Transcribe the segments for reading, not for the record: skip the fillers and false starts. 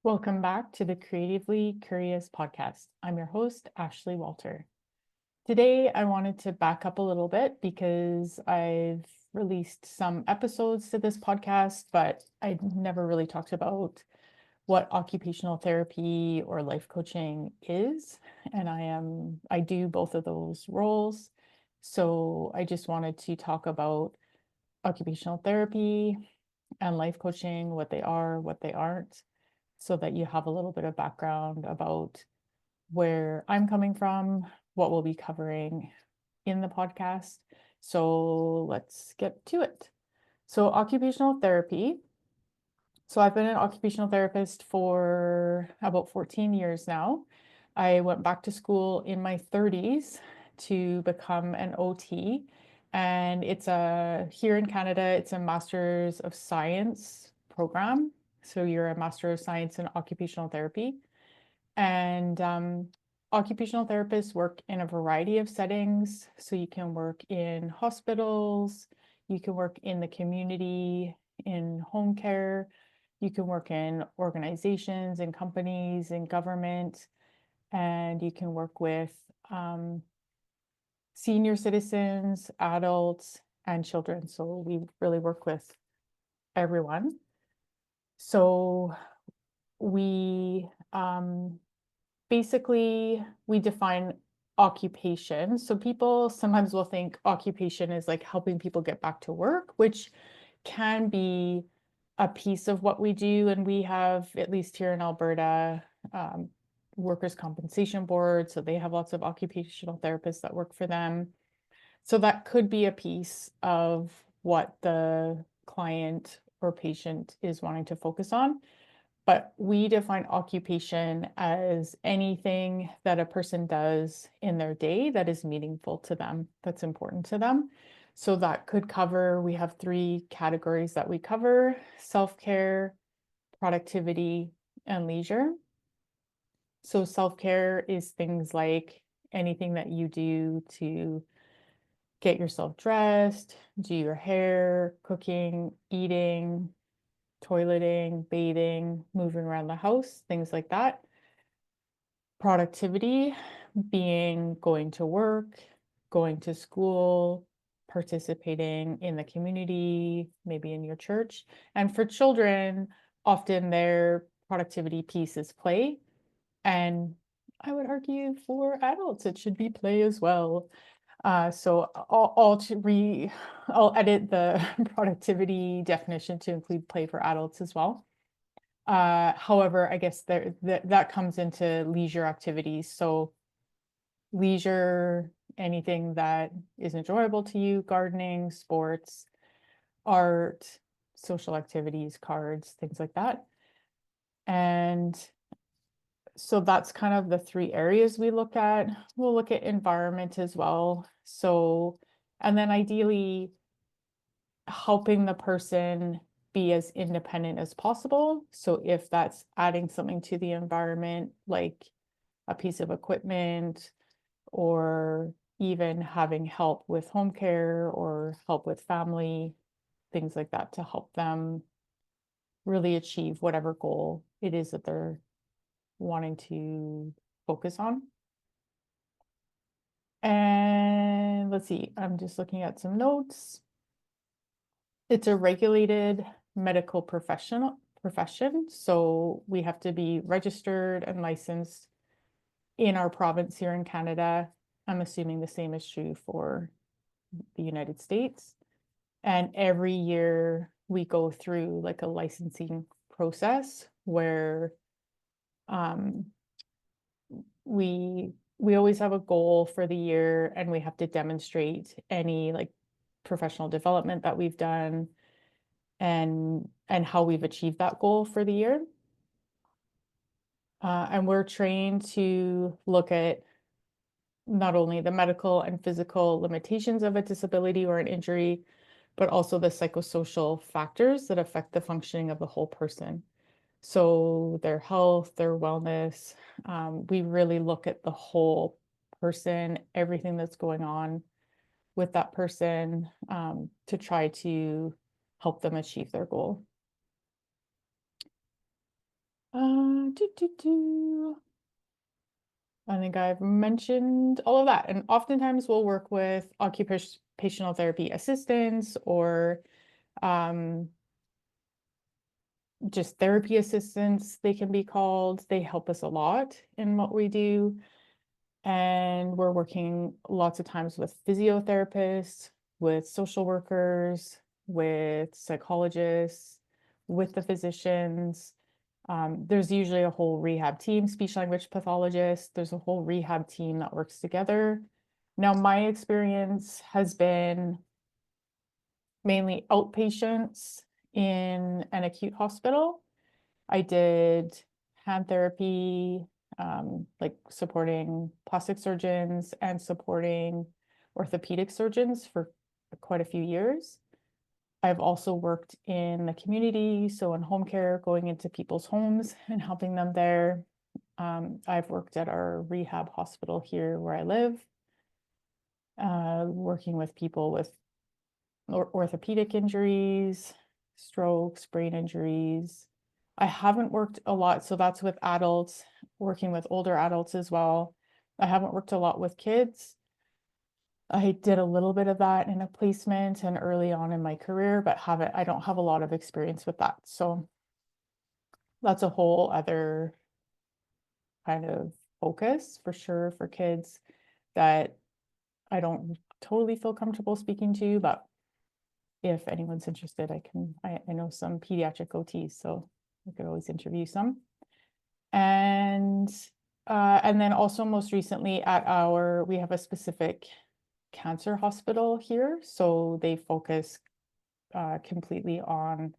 Welcome back to the Creatively Curious podcast. I'm your host, Ashley Walter. Today, I wanted to back up a little bit because I've released some episodes to this podcast, but I never really talked about what occupational therapy or life coaching is. And I do both of those roles. So I just wanted to talk about occupational therapy and life coaching, what they are, what they aren't, so that you have a little bit of background about where I'm coming from, what we'll be covering in the podcast. So let's get to it. So, occupational therapy. So, I've been an occupational therapist for about 14 years now. I went back to school in my 30s to become an OT. And here in Canada, it's a Master's of Science program. So you're a Master of Science in Occupational Therapy. And occupational therapists work in a variety of settings. So you can work in hospitals, you can work in the community, in home care, you can work in organizations and companies and government, and you can work with senior citizens, adults, and children. So we really work with everyone. So we basically we define occupation. So people sometimes will think occupation is like helping people get back to work, which can be a piece of what we do. And we have, at least here in Alberta, workers' compensation board. So they have lots of occupational therapists that work for them. So that could be a piece of what the client or patient is wanting to focus on. But we define occupation as anything that a person does in their day that is meaningful to them, that's important to them. So that could cover, we have 3 categories that we cover: self-care, productivity, and leisure. So self-care is things like anything that you do to get yourself dressed, do your hair, cooking, eating, toileting, bathing, moving around the house, things like that. Productivity being going to work, going to school, participating in the community, maybe in your church. And for children, often their productivity piece is play. And I would argue for adults, it should be play as well. So I'll edit the productivity definition to include play for adults as well. However, I guess that comes into leisure activities. So leisure, anything that is enjoyable to you: gardening, sports, art, social activities, cards, things like that. And so that's kind of the 3 areas we look at. We'll look at environment as well. So, and then ideally helping the person be as independent as possible. So if that's adding something to the environment, like a piece of equipment, or even having help with home care or help with family, things like that, to help them really achieve whatever goal it is that they're wanting to focus on. And let's see, I'm just looking at some notes. It's a regulated medical profession. So we have to be registered and licensed in our province here in Canada. I'm assuming the same is true for the United States. And every year we go through like a licensing process where um, we always have a goal for the year, and we have to demonstrate any like professional development that we've done and how we've achieved that goal for the year. And we're trained to look at not only the medical and physical limitations of a disability or an injury, but also the psychosocial factors that affect the functioning of the whole person. So their health, their wellness, we really look at the whole person, everything that's going on with that person, to try to help them achieve their goal. I think I've mentioned all of that. And oftentimes we'll work with occupational therapy assistants or um, just therapy assistants, they can be called. They help us a lot in what we do. And we're working lots of times with physiotherapists, with social workers, with psychologists, with the physicians. There's usually a whole rehab team, speech language pathologists. There's a whole rehab team that works together. Now, my experience has been mainly outpatients in an acute hospital. I did hand therapy, like supporting plastic surgeons and supporting orthopedic surgeons for quite a few years. I've also worked in the community, so in home care, going into people's homes and helping them there. I've worked at our rehab hospital here where I live, working with people with orthopedic injuries, strokes, brain injuries. I haven't worked a lot, so that's with adults, working with older adults as well. I haven't worked a lot with kids. I did a little bit of that in a placement and early on in my career, but I don't have a lot of experience with that. So that's a whole other kind of focus for sure for kids that I don't totally feel comfortable speaking to, but if anyone's interested, I know some pediatric OTs, so I could always interview some. And then also most recently we have a specific cancer hospital here. So they focus completely on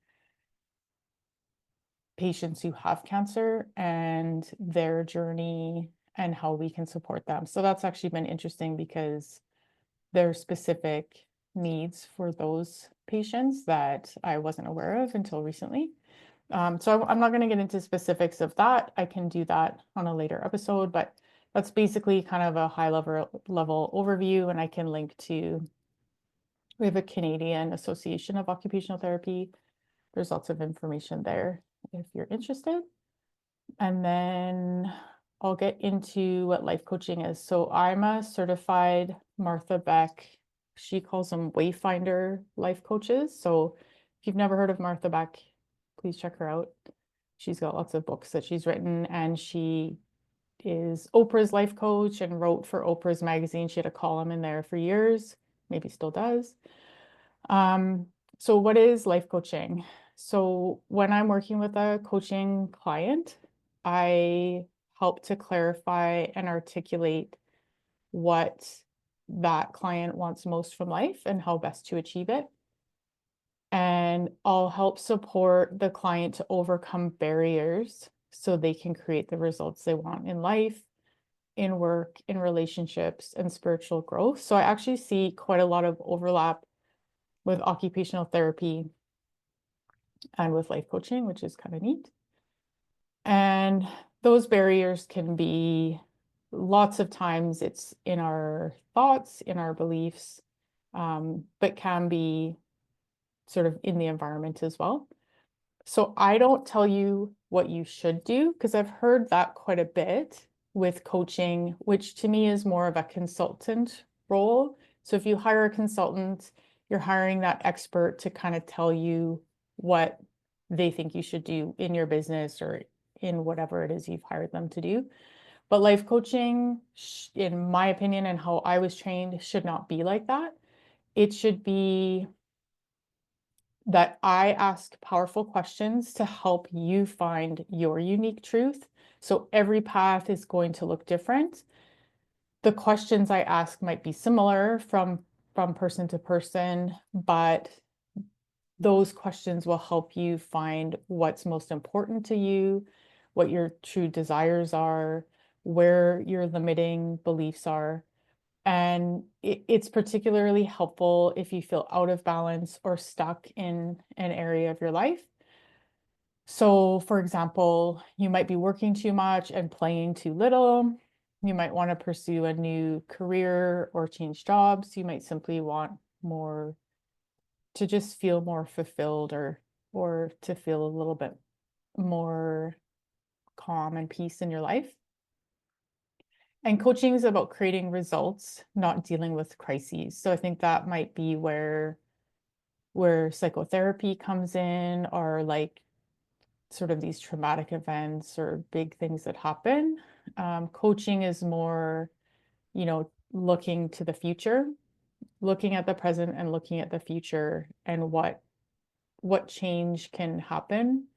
patients who have cancer and their journey and how we can support them. So that's actually been interesting because there are specific needs for those patients that I wasn't aware of until recently. So I'm not going to get into specifics of that. I can do that on a later episode, but that's basically kind of a high level overview, and I can link to, we have a Canadian Association of Occupational Therapy. There's lots of information there if you're interested. And then I'll get into what life coaching is. So I'm a certified Martha Beck, she calls them Wayfinder life coaches. So if you've never heard of Martha Beck, please check her out. She's got lots of books that she's written, and she is Oprah's life coach and wrote for Oprah's magazine. She had a column in there for years, maybe still does. So what is life coaching? So when I'm working with a coaching client, I help to clarify and articulate what that client wants most from life and how best to achieve it. And I'll help support the client to overcome barriers so they can create the results they want in life, in work, in relationships, and spiritual growth. So I actually see quite a lot of overlap with occupational therapy and with life coaching, which is kind of neat. And those barriers can be lots of times it's in our thoughts, in our beliefs, but can be sort of in the environment as well. So I don't tell you what you should do because I've heard that quite a bit with coaching, which to me is more of a consultant role. So if you hire a consultant, you're hiring that expert to kind of tell you what they think you should do in your business or in whatever it is you've hired them to do. But life coaching, in my opinion, and how I was trained, should not be like that. It should be that I ask powerful questions to help you find your unique truth. So every path is going to look different. The questions I ask might be similar from person to person, but those questions will help you find what's most important to you, what your true desires are, where your limiting beliefs are. And it's particularly helpful if you feel out of balance or stuck in an area of your life. So, for example, you might be working too much and playing too little. You might want to pursue a new career or change jobs. You might simply want more to just feel more fulfilled or to feel a little bit more calm and peace in your life. And coaching is about creating results, not dealing with crises. So I think that might be where psychotherapy comes in, or like sort of these traumatic events or big things that happen. Coaching is more, looking to the future, looking at the present and looking at the future, and what change can happen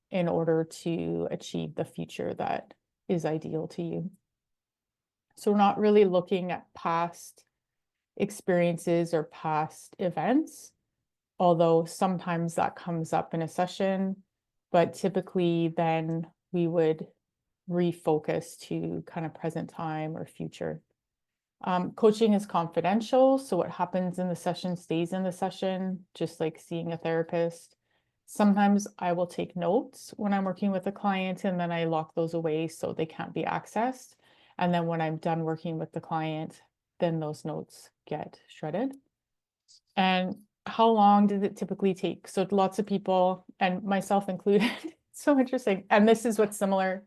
in order to achieve the future that is ideal to you. So we're not really looking at past experiences or past events, although sometimes that comes up in a session, but typically then we would refocus to kind of present time or future. Coaching is confidential, so what happens in the session stays in the session, just like seeing a therapist. Sometimes I will take notes when I'm working with a client, and then I lock those away so they can't be accessed. And then when I'm done working with the client, then those notes get shredded. And how long does it typically take? So lots of people, and myself included, so interesting. And this is what's similar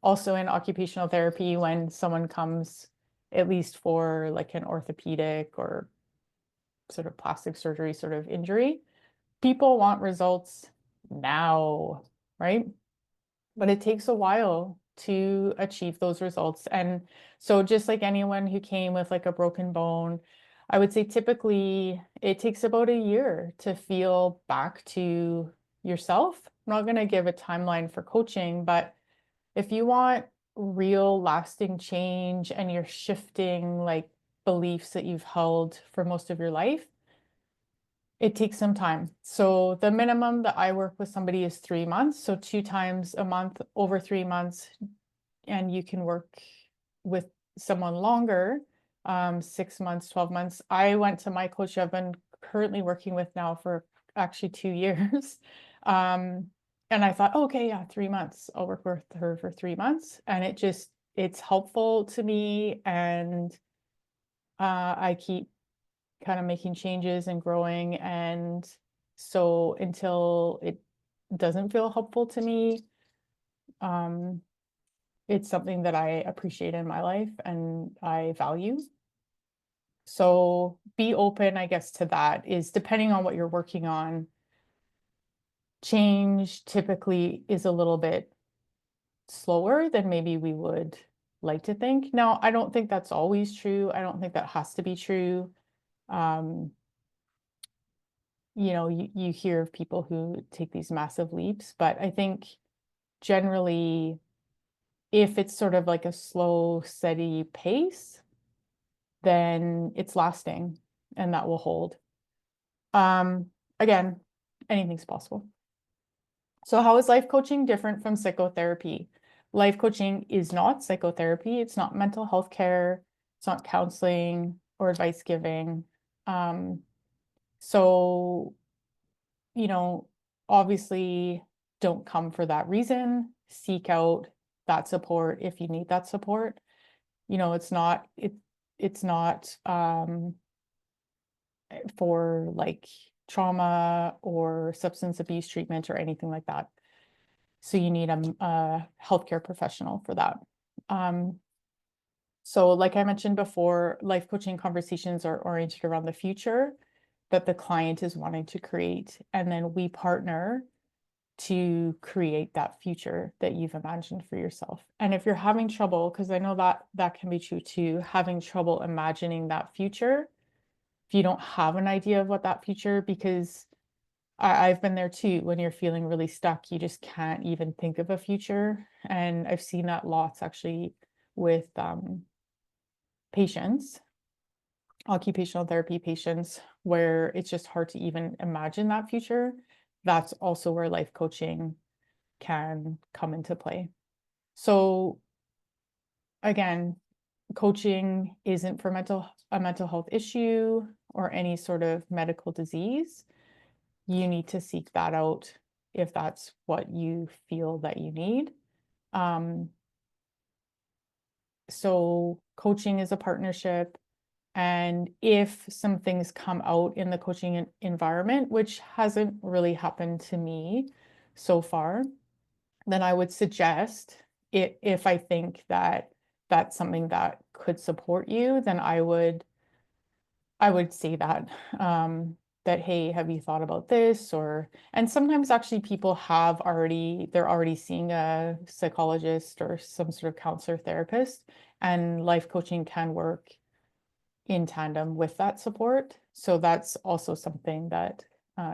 also in occupational therapy when someone comes, at least for like an orthopedic or sort of plastic surgery sort of injury, people want results now, right? But it takes a while to achieve those results. And so just like anyone who came with like a broken bone, I would say typically it takes about a year to feel back to yourself. I'm not going to give a timeline for coaching, but if you want real lasting change and you're shifting like beliefs that you've held for most of your life, it takes some time. So the minimum that I work with somebody is 3 months. So 2 times a month over 3 months. And you can work with someone longer, 6 months, 12 months. I went to my coach I've been currently working with now for actually 2 years. And I thought, okay, yeah, 3 months. I'll work with her for 3 months. And it's helpful to me. And I keep kind of making changes and growing. And so until it doesn't feel helpful to me, it's something that I appreciate in my life and I value. So be open, I guess, to that. Is depending on what you're working on. Change typically is a little bit slower than maybe we would like to think. Now, I don't think that's always true. I don't think that has to be true. Um, you hear of people who take these massive leaps, but I think generally, if it's sort of like a slow, steady pace, then it's lasting and that will hold. Again, anything's possible. So how is life coaching different from psychotherapy? Life coaching is not psychotherapy. It's not mental health care. It's not counseling or advice giving. So, obviously don't come for that reason. Seek out that support if you need that support. It's not for like trauma or substance abuse treatment or anything like that. So you need a healthcare professional for that. So like I mentioned before, life coaching conversations are oriented around the future that the client is wanting to create. And then we partner to create that future that you've imagined for yourself. And if you're having trouble, because I know that can be true too, having trouble imagining that future, if you don't have an idea of what that future, because I've been there too, when you're feeling really stuck, you just can't even think of a future. And I've seen that lots actually with patients, occupational therapy patients, where it's just hard to even imagine that future. That's also where life coaching can come into play. So again, coaching isn't for a mental health issue or any sort of medical disease. You need to seek that out if that's what you feel that you need. So coaching is a partnership. And if some things come out in the coaching environment, which hasn't really happened to me so far, then I would suggest it, if I think that that's something that could support you, then I would say that, that, hey, have you thought about this? Or, and sometimes actually people they're already seeing a psychologist or some sort of counselor therapist, and life coaching can work in tandem with that support. So that's also something that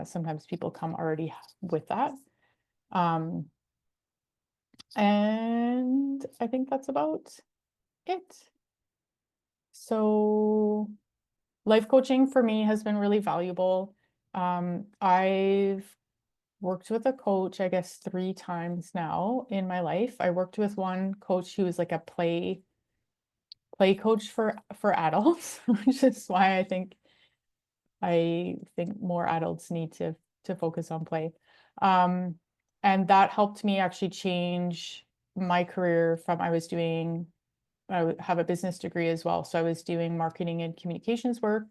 sometimes people come already with that. Um, and I think that's about it. So life coaching for me has been really valuable. I've worked with a coach, I guess, 3 times now in my life. I worked with one coach who was like a play coach for adults, which is why I think more adults need to focus on play. Um, and that helped me actually change my career from I have a business degree as well. So I was doing marketing and communications work,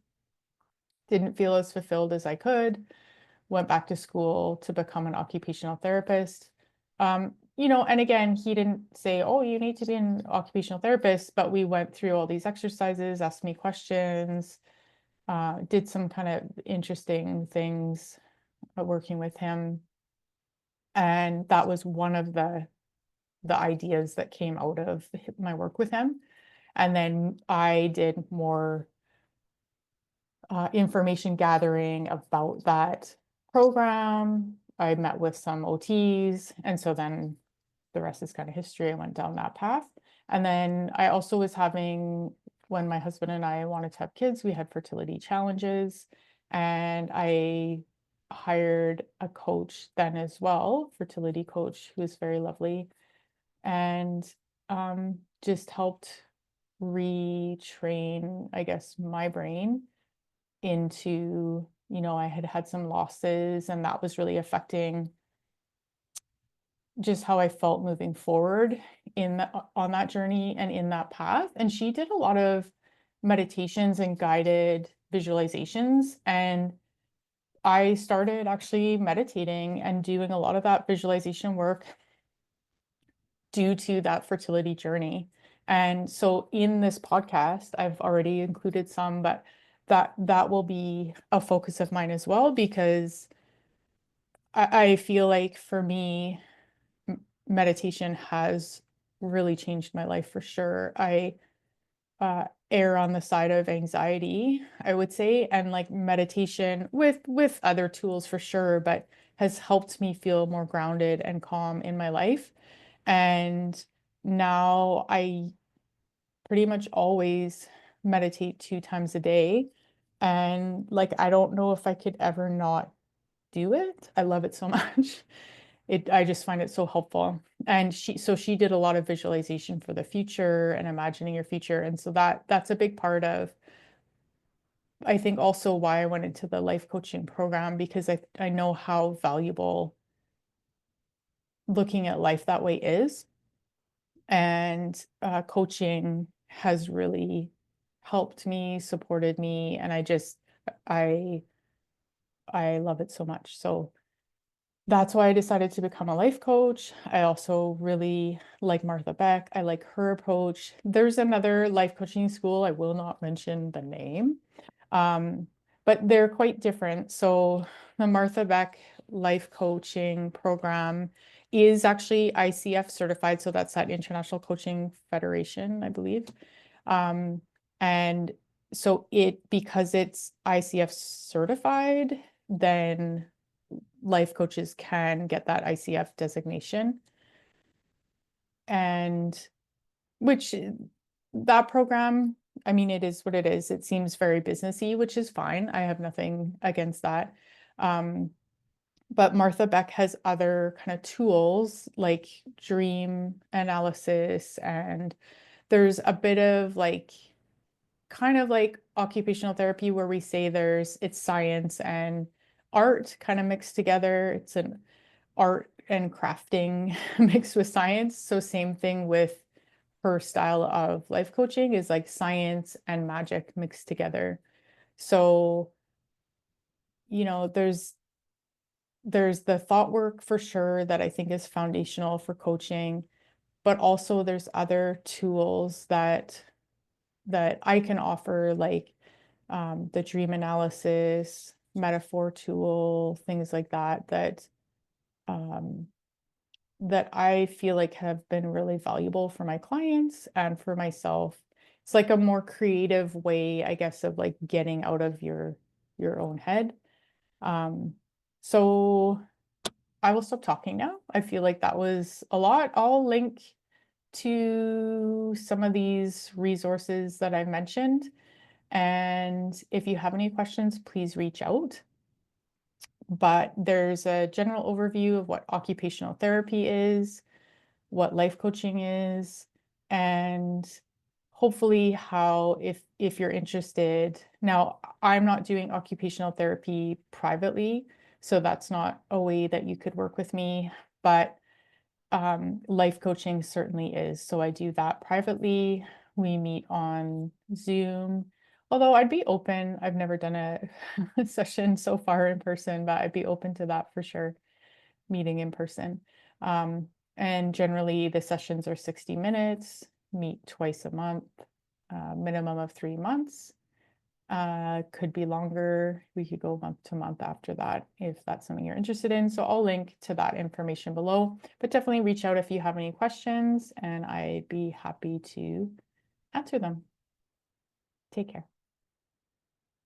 didn't feel as fulfilled as I could, went back to school to become an occupational therapist. And again, he didn't say, oh, you need to be an occupational therapist, but we went through all these exercises, asked me questions, did some kind of interesting things working with him. And that was one of the ideas that came out of my work with him. And then I did more information gathering about that program. I met with some OTs, and so then the rest is kind of history. I went down that path. And then I also was when my husband and I wanted to have kids, we had fertility challenges, and I hired a coach then as well, fertility coach, who was very lovely, and just helped retrain, I guess, my brain into, I had had some losses, and that was really affecting just how I felt moving forward on that journey and in that path. And she did a lot of meditations and guided visualizations, and I started actually meditating and doing a lot of that visualization work due to that fertility journey. And so in this podcast, I've already included some, but that will be a focus of mine as well, because I feel like for me, meditation has really changed my life for sure. I err on the side of anxiety, I would say, and like meditation with other tools for sure, but has helped me feel more grounded and calm in my life. And now I pretty much always meditate 2 times a day. And like, I don't know if I could ever not do it. I love it so much. I just find it so helpful. And she did a lot of visualization for the future and imagining your future. And so that's a big part of, I think, also why I went into the life coaching program, because I know how valuable looking at life that way is. And coaching has really helped me, supported me, and I I love it so much. So that's why I decided to become a life coach. I also really like Martha Beck. I like her approach. There's another life coaching school. I will not mention the name, um, but they're quite different. So the Martha Beck life coaching program is actually ICF certified. So that's that International Coaching Federation, I believe. Um, and so because it's ICF certified, then life coaches can get that ICF designation. And which that program, I mean, it is what it is. It seems very businessy, which is fine. I have nothing against that. But Martha Beck has other kind of tools like dream analysis, and there's a bit of like kind of like occupational therapy where we say it's science and art kind of mixed together. It's an art and crafting mixed with science. So same thing with her style of life coaching, is like science and magic mixed together. So, there's there's the thought work for sure that I think is foundational for coaching, but also there's other tools that I can offer, like the dream analysis, metaphor tool, things like that, um, that I feel like have been really valuable for my clients and for myself. It's like a more creative way, I guess, of like getting out of your own head. Um, so I will stop talking now. I feel like that was a lot. I'll link to some of these resources that I mentioned. And if you have any questions, please reach out. But there's a general overview of what occupational therapy is, what life coaching is, and hopefully how, if you're interested. Now, I'm not doing occupational therapy privately, so that's not a way that you could work with me, but life coaching certainly is. So I do that privately. We meet on Zoom. Although I'd be open, I've never done a session so far in person, but I'd be open to that for sure, meeting in person. Um, and generally the sessions are 60 minutes, meet twice a month, minimum of 3 months. Could be longer. We could go month to month after that if that's something you're interested in. So I'll link to that information below, but definitely reach out if you have any questions and I'd be happy to answer them. Take care.